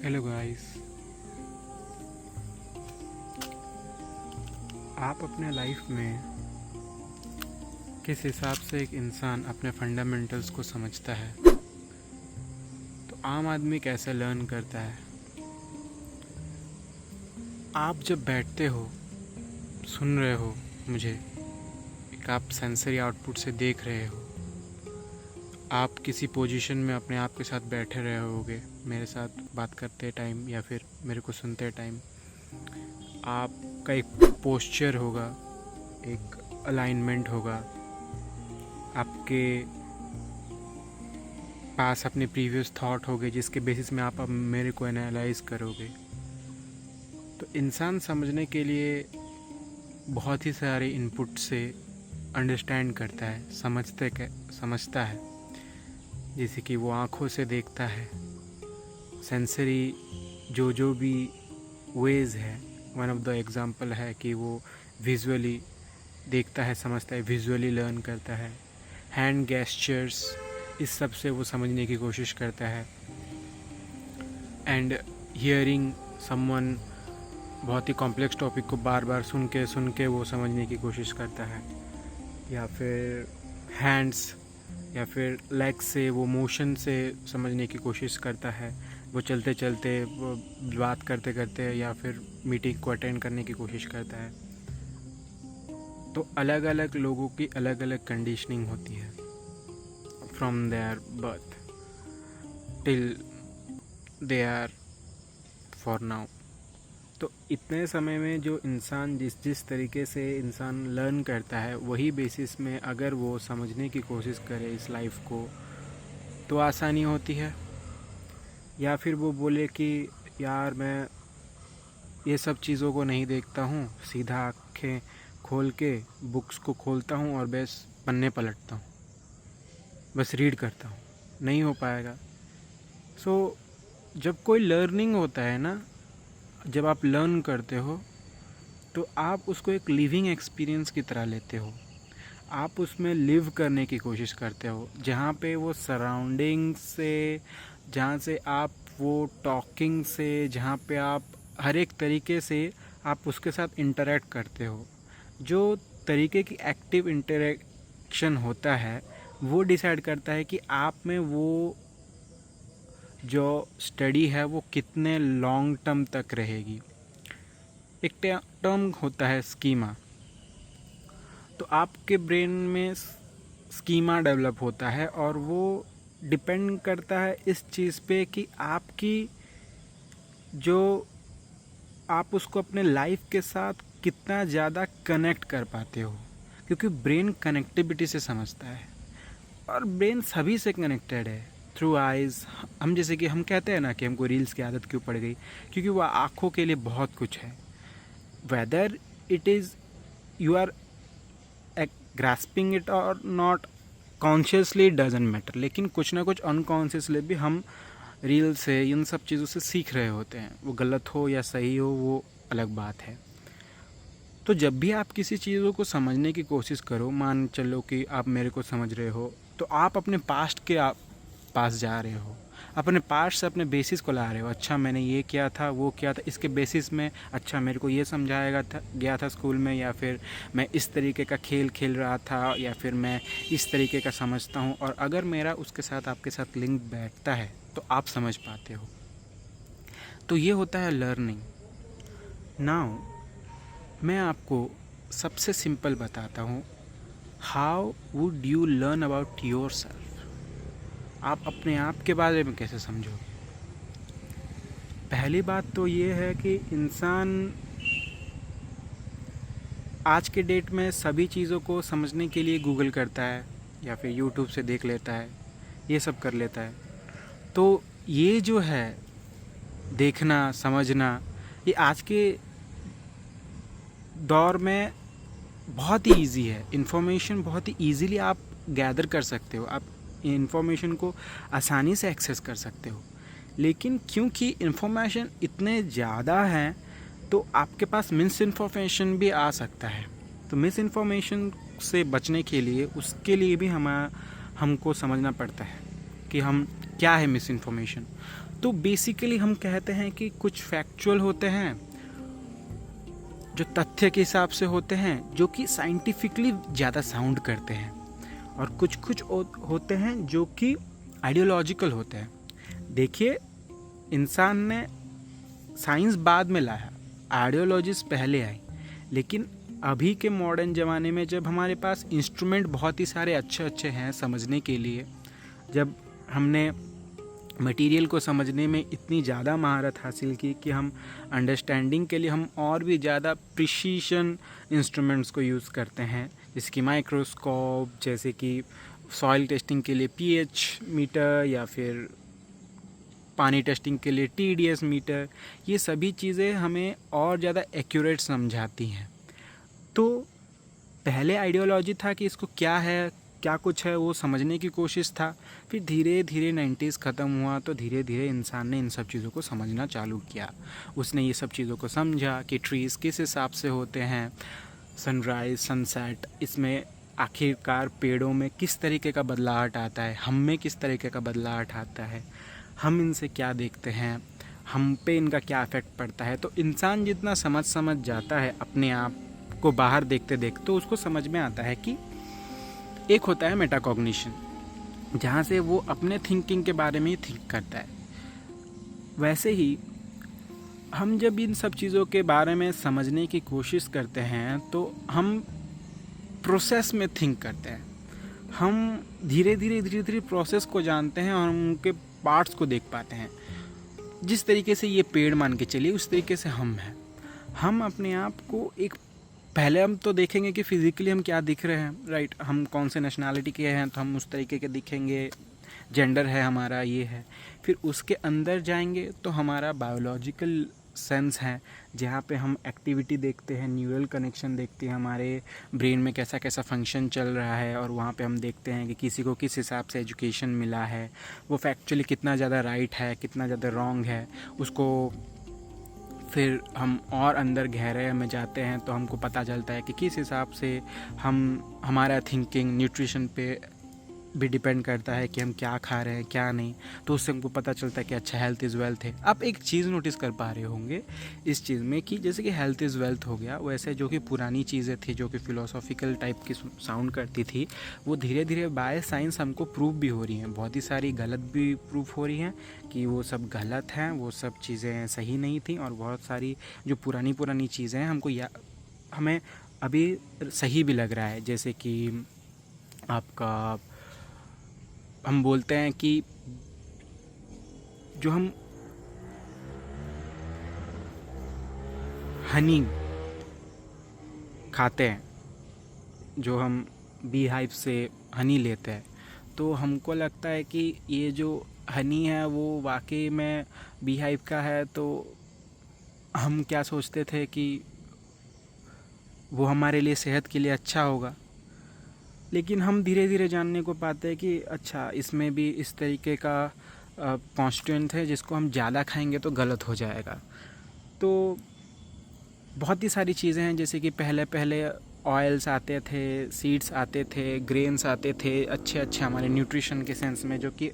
Hello guys. आप अपने life में किस हिसाब से एक इंसान अपने फंडामेंटल्स को समझता है? तो आम आदमी कैसे लर्न करता है? आप जब बैठते हो, सुन रहे हो मुझे, एक आप सेंसरी आउटपुट से देख रहे हो, आप किसी पोजीशन में अपने आप के साथ बैठे रहे होगे मेरे साथ बात करते टाइम या फिर मेरे को सुनते टाइम। आपका एक पोस्चर होगा, एक अलाइनमेंट होगा, आपके पास अपने प्रीवियस थॉट होंगे जिसके बेसिस में आप अब मेरे को एनालाइज करोगे। तो इंसान समझने के लिए बहुत ही सारे इनपुट से अंडरस्टैंड करता है, समझता है। जैसे कि वो आँखों से देखता है, सेंसरी जो भी वेज है, वन ऑफ द एग्जांपल है कि वो विजुअली देखता है, समझता है, विजुअली लर्न करता है। हैंड गेस्चर्स, इस सब से वो समझने की कोशिश करता है। एंड हियरिंग समवन, बहुत ही कॉम्प्लेक्स टॉपिक को बार बार सुन के वो समझने की कोशिश करता है। या फिर हैंड्स या फिर लेग से, वो मोशन से समझने की कोशिश करता है। वो चलते चलते, वो बात करते करते या फिर मीटिंग को अटेंड करने की कोशिश करता है। तो अलग अलग लोगों की अलग अलग कंडीशनिंग होती है from their birth till they are for now. तो इतने समय में जो इंसान जिस तरीके से इंसान लर्न करता है, वही बेसिस में अगर वो समझने की कोशिश करे इस लाइफ को, तो आसानी होती है। या फिर वो बोले कि यार मैं ये सब चीज़ों को नहीं देखता हूँ, सीधा आँखें खोल के बुक्स को खोलता हूँ और बस पन्ने पलटता हूँ, बस रीड करता हूँ, नहीं हो पाएगा। जब कोई लर्निंग होता है ना, जब आप लर्न करते हो तो आप उसको एक लिविंग एक्सपीरियंस की तरह लेते हो। आप उसमें लिव करने की कोशिश करते हो, जहाँ पे वो सराउंडिंग से, जहाँ से आप वो टॉकिंग से, जहाँ पे आप हर एक तरीके से आप उसके साथ इंटरेक्ट करते हो। जो तरीके की एक्टिव इंटरेक्शन होता है वो डिसाइड करता है कि आप में वो जो स्टडी है वो कितने लॉन्ग टर्म तक रहेगी। एक टर्म होता है स्कीमा। तो आपके ब्रेन में स्कीमा डेवलप होता है और वो डिपेंड करता है इस चीज़ पे कि आपकी जो, आप उसको अपने लाइफ के साथ कितना ज़्यादा कनेक्ट कर पाते हो। क्योंकि ब्रेन कनेक्टिविटी से समझता है और ब्रेन सभी से कनेक्टेड है थ्रू आइज़। हम जैसे कि हम कहते हैं ना कि हमको रील्स की आदत क्यों पड़ गई, क्योंकि वह आँखों के लिए बहुत कुछ है। Whether it is you are grasping it और नॉट कॉन्शियसली, डजेंट मैटर, लेकिन कुछ ना कुछ अनकॉन्शियसली भी हम रील से, इन सब चीज़ों से सीख रहे होते हैं। वो गलत हो या सही हो वो अलग बात है। तो जब भी आप किसी चीज़ों को समझने की कोशिश करो, मान चलो कि आप मेरे को समझ रहे हो, तो आप अपने पास्ट के पास जा रहे हो, अपने पास्ट से अपने बेसिस को ला रहे हो। अच्छा मैंने ये किया था, वो किया था, इसके बेसिस में अच्छा मेरे को ये समझाया गया था स्कूल में, या फिर मैं इस तरीके का खेल खेल रहा था, या फिर मैं इस तरीके का समझता हूँ। और अगर मेरा उसके साथ, आपके साथ लिंक बैठता है तो आप समझ पाते हो। तो ये होता है लर्निंग। नाउ मैं आपको सबसे सिंपल बताता हूँ, how would you learn about your self. आप अपने आप के बारे में कैसे समझोगे? पहली बात तो ये है कि इंसान आज के डेट में सभी चीज़ों को समझने के लिए गूगल करता है या फिर यूट्यूब से देख लेता है, ये सब कर लेता है। तो ये जो है देखना, समझना, ये आज के दौर में बहुत ही इजी है। इन्फॉर्मेशन बहुत ही ईज़िली आप गैदर कर सकते हो, आप इन्फॉर्मेशन को आसानी से एक्सेस कर सकते हो। लेकिन क्योंकि इन्फॉर्मेशन इतने ज़्यादा हैं तो आपके पास मिस इन्फॉर्मेशन भी आ सकता है। तो मिस इन्फॉर्मेशन से बचने के लिए, उसके लिए भी हमको समझना पड़ता है कि हम क्या है मिस इन्फॉर्मेशन। तो बेसिकली हम कहते हैं कि कुछ फैक्चुअल होते हैं जो तथ्य के हिसाब से होते हैं, जो कि साइंटिफिकली ज़्यादा साउंड करते हैं, और कुछ कुछ होते हैं जो कि आइडियोलॉजिकल होते हैं। देखिए, इंसान ने साइंस बाद में लाया, आइडियोलॉजीज पहले आई, लेकिन अभी के मॉडर्न ज़माने में जब हमारे पास इंस्ट्रूमेंट बहुत ही सारे अच्छे अच्छे हैं समझने के लिए, जब हमने मटेरियल को समझने में इतनी ज़्यादा महारत हासिल की कि हम अंडरस्टैंडिंग के लिए हम और भी ज़्यादा प्रिसीशन इंस्ट्रूमेंट्स को यूज़ करते हैं, जैसे कि माइक्रोस्कोप, जैसे कि सॉइल टेस्टिंग के लिए पीएच मीटर, या फिर पानी टेस्टिंग के लिए टीडीएस मीटर। ये सभी चीज़ें हमें और ज़्यादा एक्यूरेट समझाती हैं। तो पहले आइडियोलॉजी था कि इसको क्या है, क्या कुछ है, वो समझने की कोशिश था। फिर धीरे धीरे 90s ख़त्म हुआ तो धीरे धीरे इंसान ने इन सब चीज़ों को समझना चालू किया। उसने ये सब चीज़ों को समझा कि ट्रीज़ किस हिसाब से होते हैं, सनराइज़ सनसेट, इसमें आखिरकार पेड़ों में किस तरीके का बदलाव आता है, हम में किस तरीके का बदलाव आता है, हम इनसे क्या देखते हैं, हम पे इनका क्या इफ़ेक्ट पड़ता है। तो इंसान जितना समझ जाता है अपने आप को बाहर देखते देखते, तो उसको समझ में आता है कि एक होता है मेटाकॉग्निशन, जहाँ से वो अपने थिंकिंग के बारे में ही थिंक करता है। वैसे ही हम जब इन सब चीज़ों के बारे में समझने की कोशिश करते हैं तो हम प्रोसेस में थिंक करते हैं। हम धीरे धीरे प्रोसेस को जानते हैं और उनके पार्ट्स को देख पाते हैं। जिस तरीके से ये पेड़ मान के चलिए, उस तरीके से हम हैं। हम अपने आप को एक, पहले हम तो देखेंगे कि फिज़िकली हम क्या दिख रहे हैं, राइट, हम कौन से नेशनैलिटी के हैं तो हम उस तरीके के दिखेंगे, जेंडर है हमारा, ये है। फिर उसके अंदर जाएंगे तो हमारा बायोलॉजिकल सेंस है, जहाँ पे हम एक्टिविटी देखते हैं, न्यूरल कनेक्शन देखते हैं, हमारे ब्रेन में कैसा कैसा फंक्शन चल रहा है, और वहाँ पे हम देखते हैं कि किसी को किस हिसाब से एजुकेशन मिला है, वो फैक्चुअली कितना ज़्यादा राइट है, कितना ज़्यादा रॉन्ग है। उसको फिर हम और अंदर गहरे में जाते हैं तो हमको पता चलता है कि किस हिसाब से हमारा थिंकिंग न्यूट्रिशन पे भी डिपेंड करता है कि हम क्या खा रहे हैं क्या नहीं। तो उससे हमको पता चलता है कि अच्छा, हेल्थ इज़ वेल्थ है। आप एक चीज़ नोटिस कर पा रहे होंगे इस चीज़ में कि जैसे कि हेल्थ इज़ वेल्थ हो गया, वैसे जो कि पुरानी चीज़ें थी जो कि फ़िलोसॉफिकल टाइप की साउंड करती थी, वो धीरे धीरे बाय साइंस हमको प्रूव भी हो रही हैं। बहुत ही सारी गलत भी प्रूफ हो रही हैं कि वो सब गलत हैं, वो सब चीज़ें सही नहीं थी, और बहुत सारी जो पुरानी चीज़ें हैं हमको हमें अभी सही भी लग रहा है। जैसे कि आपका हम बोलते हैं कि जो हम हनी खाते हैं, जो हम बी हाइव से हनी लेते हैं, तो हमको लगता है कि ये जो हनी है वो वाकई में बी हाइव का है। तो हम क्या सोचते थे कि वो हमारे लिए सेहत के लिए अच्छा होगा, लेकिन हम धीरे धीरे जानने को पाते हैं कि अच्छा, इसमें भी इस तरीके का कॉन्स्टेंट है जिसको हम ज़्यादा खाएंगे तो गलत हो जाएगा। तो बहुत ही सारी चीज़ें हैं, जैसे कि पहले ऑयल्स आते थे, सीड्स आते थे, ग्रेन्स आते थे, अच्छे हमारे न्यूट्रिशन के सेंस में, जो कि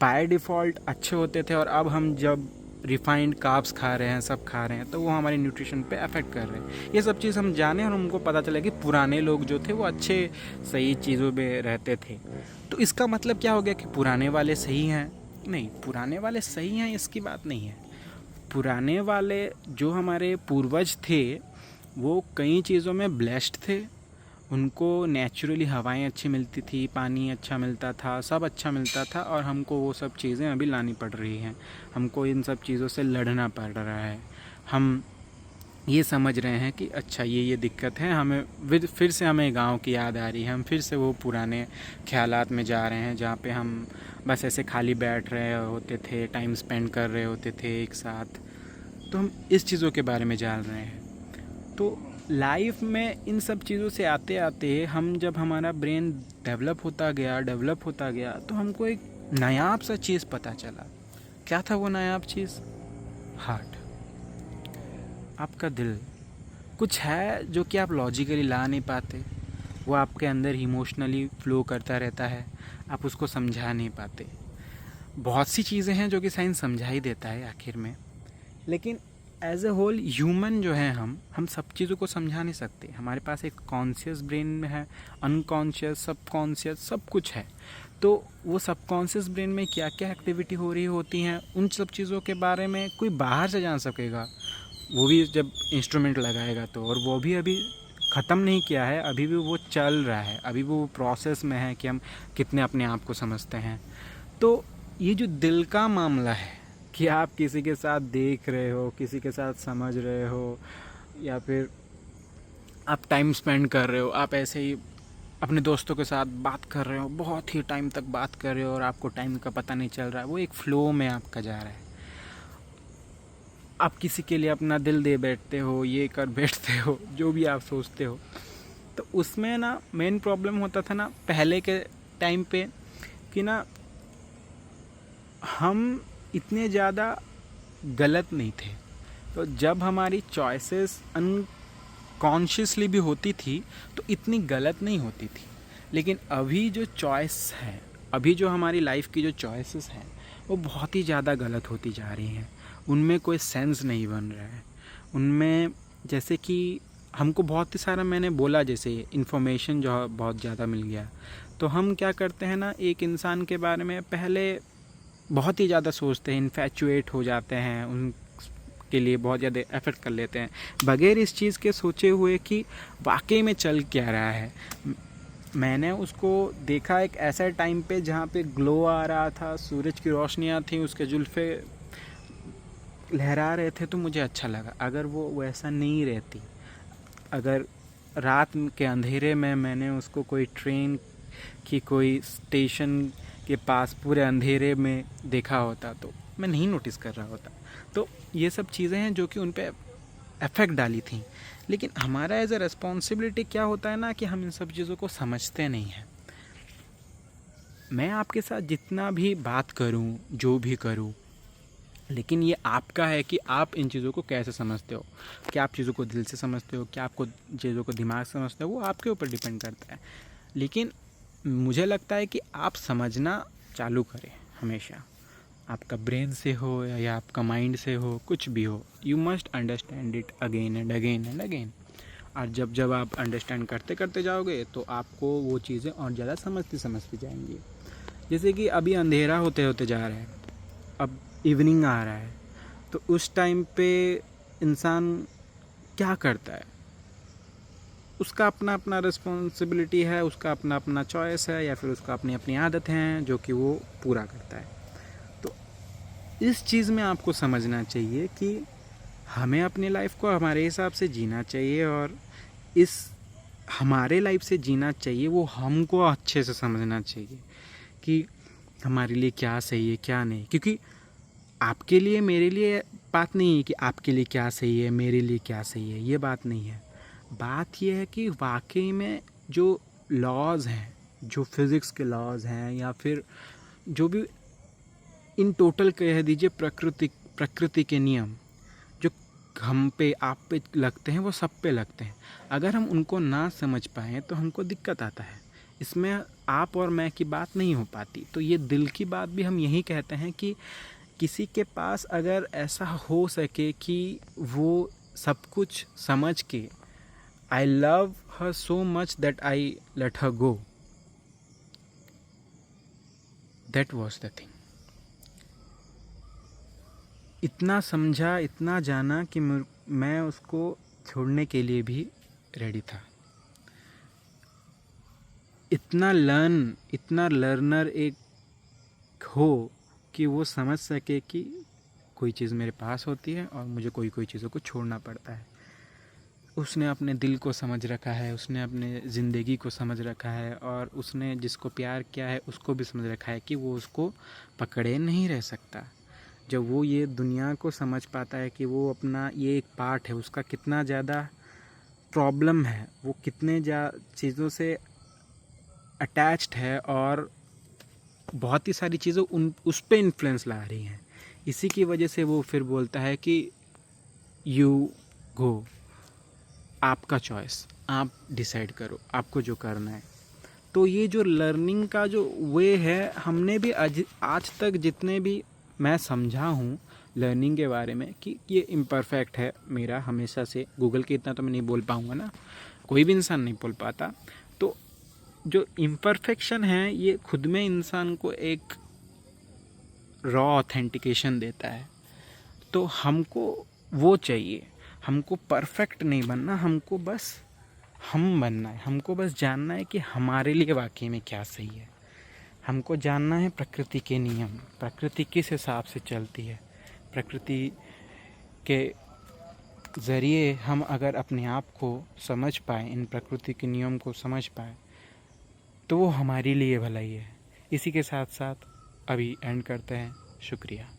बाय डिफ़ॉल्ट अच्छे होते थे। और अब हम जब रिफाइंड कार्ब्स खा रहे हैं, सब खा रहे हैं, तो वो हमारे न्यूट्रिशन पे अफेक्ट कर रहे हैं। ये सब चीज़ हम जाने और हमको पता चला कि पुराने लोग जो थे वो अच्छे सही चीज़ों में रहते थे। तो इसका मतलब क्या हो गया कि पुराने वाले सही हैं? नहीं, पुराने वाले सही हैं इसकी बात नहीं है। पुराने वाले जो हमारे पूर्वज थे वो कई चीज़ों में ब्लेस्ड थे। उनको नेचुरली हवाएं अच्छी मिलती थी, पानी अच्छा मिलता था, सब अच्छा मिलता था, और हमको वो सब चीज़ें अभी लानी पड़ रही हैं। हमको इन सब चीज़ों से लड़ना पड़ रहा है। हम ये समझ रहे हैं कि अच्छा, ये दिक्कत है, हमें फिर से हमें गांव की याद आ रही है, हम फिर से वो पुराने ख्यालात में जा रहे हैं जहाँ पे हम बस ऐसे खाली बैठ रहे होते थे, टाइम स्पेंड कर रहे होते थे एक साथ। तो हम इस चीज़ों के बारे में जान रहे हैं। तो लाइफ में इन सब चीज़ों से आते आते हम जब हमारा ब्रेन डेवलप होता गया तो हमको एक नायाब सा चीज़ पता चला। क्या था वो नायाब चीज़? हार्ट, आपका दिल। कुछ है जो कि आप लॉजिकली ला नहीं पाते, वो आपके अंदर इमोशनली फ्लो करता रहता है, आप उसको समझा नहीं पाते। बहुत सी चीज़ें हैं जो कि साइंस समझा ही देता है आखिर में, लेकिन एज ए होल ह्यूमन जो है हम सब चीज़ों को समझा नहीं सकते। हमारे पास एक कॉन्शियस ब्रेन में है, अनकॉन्शियस, सबकॉन्शियस, सब कुछ है। तो वो सबकॉन्शियस ब्रेन में क्या क्या एक्टिविटी हो रही होती हैं, उन सब चीज़ों के बारे में कोई बाहर से जान सकेगा, वो भी जब इंस्ट्रूमेंट लगाएगा तो। और वो भी अभी ख़त्म नहीं किया है, अभी भी वो चल रहा है, अभी भी वो प्रोसेस में है कि हम कितने अपने आप को समझते हैं। तो ये जो दिल का मामला है कि आप किसी के साथ देख रहे हो, किसी के साथ समझ रहे हो, या फिर आप टाइम स्पेंड कर रहे हो, आप ऐसे ही अपने दोस्तों के साथ बात कर रहे हो, बहुत ही टाइम तक बात कर रहे हो और आपको टाइम का पता नहीं चल रहा है, वो एक फ़्लो में आपका जा रहा है। आप किसी के लिए अपना दिल दे बैठते हो, ये कर बैठते हो, जो भी आप सोचते हो। तो उसमें ना मेन प्रॉब्लम होता था ना पहले के टाइम पे कि ना हम इतने ज़्यादा गलत नहीं थे। तो जब हमारी चॉइसेस अनकॉन्शियसली भी होती थी तो इतनी गलत नहीं होती थी। लेकिन अभी जो चॉइस है, अभी जो हमारी लाइफ की जो चॉइसेस हैं वो बहुत ही ज़्यादा गलत होती जा रही हैं। उनमें कोई सेंस नहीं बन रहा है। उनमें जैसे कि हमको बहुत ही सारा, मैंने बोला जैसे इन्फॉर्मेशन जो बहुत ज़्यादा मिल गया, तो हम क्या करते हैं ना, एक इंसान के बारे में पहले बहुत ही ज़्यादा सोचते हैं, इन्फैचुएट हो जाते हैं, उनके लिए बहुत ज़्यादा एफर्ट कर लेते हैं बगैर इस चीज़ के सोचे हुए कि वाकई में चल क्या रहा है। मैंने उसको देखा एक ऐसा टाइम पे जहाँ पे ग्लो आ रहा था, सूरज की रोशनियाँ थी, उसके जुल्फ़े लहरा रहे थे, तो मुझे अच्छा लगा। अगर वो वैसा नहीं रहती, अगर रात के अंधेरे में मैंने उसको कोई ट्रेन की कोई स्टेशन के पास पूरे अंधेरे में देखा होता तो मैं नहीं नोटिस कर रहा होता। तो ये सब चीज़ें हैं जो कि उन पे इफ़ेक्ट डाली थी। लेकिन हमारा एज ए रिस्पॉन्सिबिलिटी क्या होता है ना कि हम इन सब चीज़ों को समझते नहीं हैं। मैं आपके साथ जितना भी बात करूं, जो भी करूं, लेकिन ये आपका है कि आप इन चीज़ों को कैसे समझते हो। क्या आप चीज़ों को दिल से समझते हो, क्या आपको चीज़ों को दिमाग से समझते हो, वो आपके ऊपर डिपेंड करता है। लेकिन मुझे लगता है कि आप समझना चालू करें हमेशा, आपका ब्रेन से हो या आपका माइंड से हो, कुछ भी हो, you must understand it again and again and again. और जब जब आप अंडरस्टैंड करते करते जाओगे तो आपको वो चीज़ें और ज़्यादा समझती जाएंगी। जैसे कि अभी अंधेरा होते होते जा रहा है, अब इवनिंग आ रहा है, तो उस टाइम पे इंसान क्या करता है, उसका अपना अपना रिस्पॉन्सिबिलिटी है, उसका अपना अपना चॉइस है, या फिर उसका अपनी अपनी आदत हैं जो कि वो पूरा करता है। तो इस चीज़ में आपको समझना चाहिए कि हमें अपनी लाइफ को हमारे हिसाब से जीना चाहिए, और इस हमारे लाइफ से जीना चाहिए वो हमको अच्छे से समझना चाहिए कि हमारे लिए क्या सही है क्या नहीं। क्योंकि आपके लिए मेरे लिए बात नहीं है कि आपके लिए क्या सही है, मेरे लिए क्या सही है, ये बात नहीं है। बात ये है कि वाकई में जो लॉज हैं, जो फिज़िक्स के लॉज हैं, या फिर जो भी इन टोटल कह दीजिए प्रकृति के नियम जो हम पे आप पे लगते हैं, वो सब पे लगते हैं। अगर हम उनको ना समझ पाएँ तो हमको दिक्कत आता है। इसमें आप और मैं की बात नहीं हो पाती। तो ये दिल की बात भी हम यही कहते हैं कि किसी के पास अगर ऐसा हो सके कि वो सब कुछ समझ के I love her so much that I let her go, that was the thing. इतना समझा, इतना जाना कि मैं उसको छोड़ने के लिए भी रेडी था। इतना लर्नर एक हो कि वो समझ सके कि कोई चीज़ मेरे पास होती है और मुझे कोई कोई चीज़ों को छोड़ना पड़ता है। उसने अपने दिल को समझ रखा है, उसने अपने ज़िंदगी को समझ रखा है, और उसने जिसको प्यार किया है उसको भी समझ रखा है कि वो उसको पकड़े नहीं रह सकता। जब वो ये दुनिया को समझ पाता है कि वो अपना ये एक पार्ट है, उसका कितना ज़्यादा प्रॉब्लम है, वो कितने चीज़ों से अटैच्ड है, और बहुत ही सारी चीज़ें उस पर इन्फ्लुएंस ला रही हैं। इसी की वजह से वो फिर बोलता है कि यू गो, आपका चॉइस, आप डिसाइड करो आपको जो करना है। तो ये जो लर्निंग का जो वे है, हमने भी आज तक जितने भी मैं समझा हूँ लर्निंग के बारे में कि ये इम्परफेक्ट है मेरा हमेशा से। गूगल के इतना तो मैं नहीं बोल पाऊँगा ना, कोई भी इंसान नहीं बोल पाता। तो जो इम्परफेक्शन है ये खुद में इंसान को एक रॉ ऑथेंटिकेशन देता है। तो हमको वो चाहिए, हमको परफेक्ट नहीं बनना, हमको बस हम बनना है। हमको बस जानना है कि हमारे लिए वाकई में क्या सही है। हमको जानना है प्रकृति के नियम, प्रकृति किस हिसाब से चलती है। प्रकृति के ज़रिए हम अगर अपने आप को समझ पाए, इन प्रकृति के नियम को समझ पाए, तो वो हमारे लिए भलाई है। इसी के साथ साथ अभी एंड करते हैं। शुक्रिया।